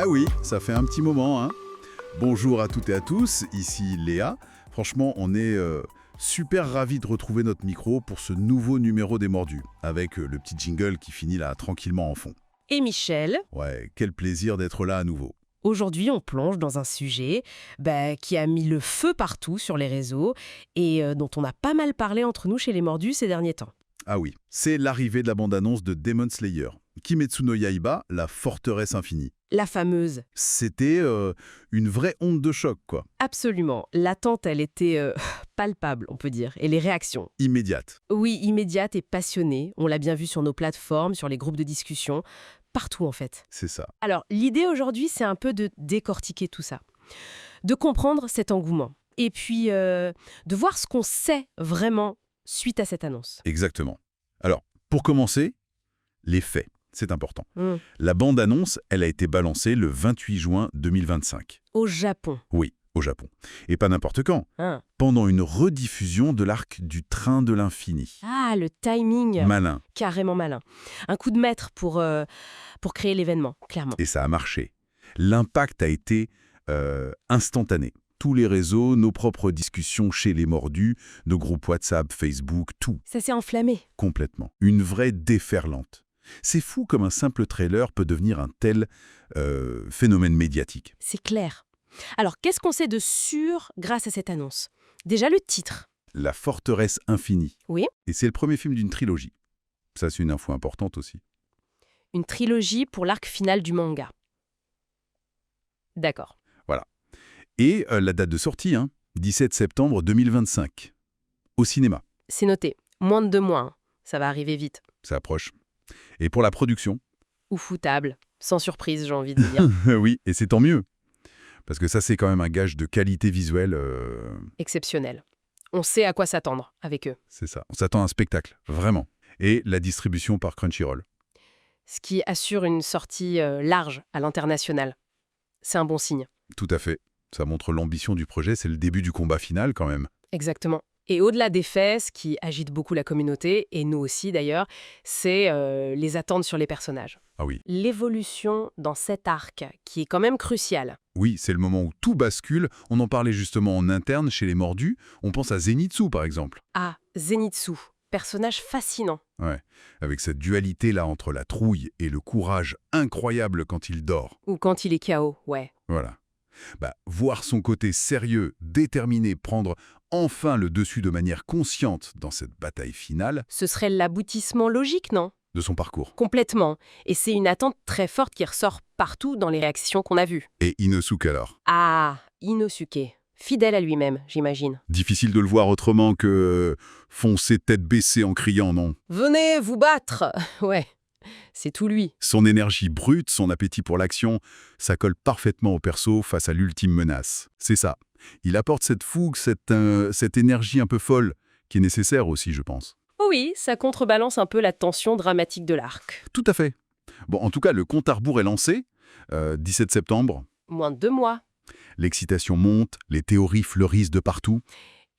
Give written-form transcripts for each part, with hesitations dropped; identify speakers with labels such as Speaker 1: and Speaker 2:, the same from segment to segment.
Speaker 1: Ah oui, ça fait un petit moment, hein. Bonjour à toutes et à tous, ici Léa. Franchement, on est super ravis de retrouver notre micro pour ce nouveau numéro des Mordus, avec le petit jingle qui finit là tranquillement en fond.
Speaker 2: Et Michel,
Speaker 1: Ouais, quel plaisir d'être là à nouveau.
Speaker 2: aujourd'hui on plonge dans un sujet qui a mis le feu partout sur les réseaux et dont on a pas mal parlé entre nous chez les Mordus ces derniers temps.
Speaker 1: Ah oui, c'est l'arrivée de la bande-annonce de Demon Slayer, Kimetsu no Yaiba, la forteresse infinie.
Speaker 2: La fameuse.
Speaker 1: C'était une vraie onde de choc, quoi.
Speaker 2: Absolument. L'attente, elle était palpable, on peut dire. Et les réactions.
Speaker 1: Immédiate.
Speaker 2: Oui, immédiates et passionnées. On l'a bien vu sur nos plateformes, sur les groupes de discussion, partout en fait.
Speaker 1: C'est ça.
Speaker 2: Alors, l'idée aujourd'hui, c'est un peu de décortiquer tout ça. De comprendre cet engouement. Et puis, de voir ce qu'on sait vraiment suite à cette annonce.
Speaker 1: Exactement. Alors, pour commencer, les faits. C'est important.
Speaker 2: Mm.
Speaker 1: La bande-annonce, elle a été balancée le 28 juin 2025.
Speaker 2: Au Japon.
Speaker 1: Oui, au Japon. Et pas n'importe quand.
Speaker 2: Hein.
Speaker 1: Pendant une rediffusion de l'arc du train de l'infini.
Speaker 2: Ah, le timing.
Speaker 1: Malin.
Speaker 2: Carrément malin. Un coup de maître pour créer l'événement, clairement.
Speaker 1: Et ça a marché. L'impact a été instantané. Tous les réseaux, nos propres discussions chez les Mordus, nos groupes WhatsApp, Facebook, tout.
Speaker 2: Ça s'est enflammé.
Speaker 1: Complètement. Une vraie déferlante. C'est fou comme un simple trailer peut devenir un tel phénomène médiatique.
Speaker 2: C'est clair. Alors, qu'est-ce qu'on sait de sûr grâce à cette annonce? Déjà le titre.
Speaker 1: La forteresse infinie.
Speaker 2: Oui.
Speaker 1: Et c'est le premier film d'une trilogie. Ça, c'est une info importante aussi.
Speaker 2: Une trilogie pour l'arc final du manga. D'accord.
Speaker 1: Et la date de sortie, 17 septembre 2025. Au cinéma.
Speaker 2: C'est noté. Moins de 2 mois. Hein. Ça va arriver vite.
Speaker 1: Ça approche. Et pour la production.
Speaker 2: Ou foutable. Sans surprise, j'ai envie de dire.
Speaker 1: Oui, et c'est tant mieux. Parce que ça, c'est quand même un gage de qualité visuelle.
Speaker 2: Exceptionnel. On sait à quoi s'attendre avec eux.
Speaker 1: C'est ça. On s'attend à un spectacle, vraiment. Et la distribution par Crunchyroll.
Speaker 2: Ce qui assure une sortie large à l'international. C'est un bon signe.
Speaker 1: Tout à fait. Ça montre l'ambition du projet, c'est le début du combat final quand même.
Speaker 2: Exactement. Et au-delà des faits, ce qui agite beaucoup la communauté, et nous aussi d'ailleurs, c'est les attentes sur les personnages.
Speaker 1: Ah oui.
Speaker 2: L'évolution dans cet arc, qui est quand même crucial.
Speaker 1: Oui, c'est le moment où tout bascule. On en parlait justement en interne chez les Mordus. On pense à Zenitsu par exemple.
Speaker 2: Ah, Zenitsu, personnage fascinant.
Speaker 1: Ouais, avec cette dualité-là entre la trouille et le courage incroyable quand il dort.
Speaker 2: Ou quand il est KO, ouais.
Speaker 1: Voilà. Voir son côté sérieux, déterminé, prendre enfin le dessus de manière consciente dans cette bataille finale
Speaker 2: Ce serait l'aboutissement logique, non?
Speaker 1: de son parcours.
Speaker 2: Complètement. Et c'est une attente très forte qui ressort partout dans les réactions qu'on a vues.
Speaker 1: Et Inosuke alors.
Speaker 2: Ah, Inosuke. Fidèle à lui-même, j'imagine.
Speaker 1: Difficile de le voir autrement que foncer tête baissée en criant, non.
Speaker 2: Venez vous battre. Ouais, c'est tout lui.
Speaker 1: Son énergie brute, son appétit pour l'action, ça colle parfaitement au perso face à l'ultime menace. C'est ça. Il apporte cette fougue, cette énergie un peu folle, qui est nécessaire aussi, je pense.
Speaker 2: Oh oui, ça contrebalance un peu la tension dramatique de l'arc.
Speaker 1: Tout à fait. Bon, en tout cas, le compte à rebours est lancé. 17 septembre.
Speaker 2: Moins de 2 mois.
Speaker 1: L'excitation monte, les théories fleurissent de partout.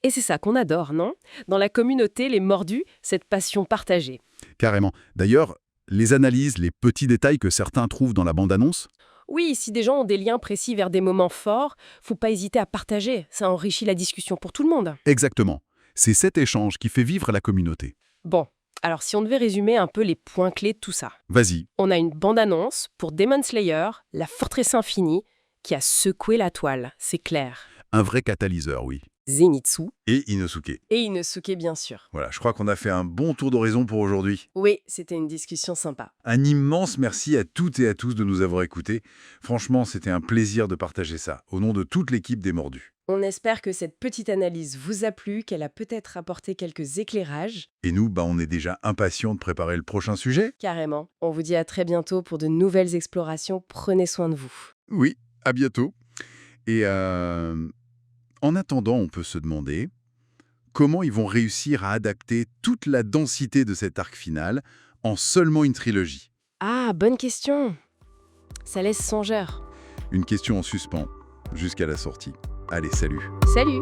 Speaker 2: Et c'est ça qu'on adore, non? Dans la communauté, les Mordus, cette passion partagée.
Speaker 1: Carrément. D'ailleurs, les analyses, les petits détails que certains trouvent dans la bande-annonce,
Speaker 2: Oui, si des gens ont des liens précis vers des moments forts, faut pas hésiter à partager. Ça enrichit la discussion pour tout le monde.
Speaker 1: exactement. C'est cet échange qui fait vivre la communauté.
Speaker 2: Bon, alors si on devait résumer un peu les points clés de tout ça.
Speaker 1: Vas-y.
Speaker 2: On a une bande-annonce pour Demon Slayer, la forteresse infinie, qui a secoué la toile, c'est clair.
Speaker 1: Un vrai catalyseur, oui.
Speaker 2: Zenitsu.
Speaker 1: Et Inosuke.
Speaker 2: Et Inosuke, bien sûr.
Speaker 1: Voilà, je crois qu'on a fait un bon tour d'horizon pour aujourd'hui.
Speaker 2: Oui, c'était une discussion sympa.
Speaker 1: Un immense merci à toutes et à tous de nous avoir écoutés. Franchement, c'était un plaisir de partager ça, au nom de toute l'équipe des Mordus.
Speaker 2: On espère que cette petite analyse vous a plu, qu'elle a peut-être apporté quelques éclairages.
Speaker 1: Et nous, on est déjà impatients de préparer le prochain sujet.
Speaker 2: Carrément. On vous dit à très bientôt pour de nouvelles explorations. Prenez soin de vous.
Speaker 1: Oui, à bientôt. Et en attendant, on peut se demander comment ils vont réussir à adapter toute la densité de cet arc final en seulement une trilogie.
Speaker 2: Ah, bonne question. Ça laisse songeur.
Speaker 1: Une question en suspens jusqu'à la sortie. Allez, salut.
Speaker 2: Salut!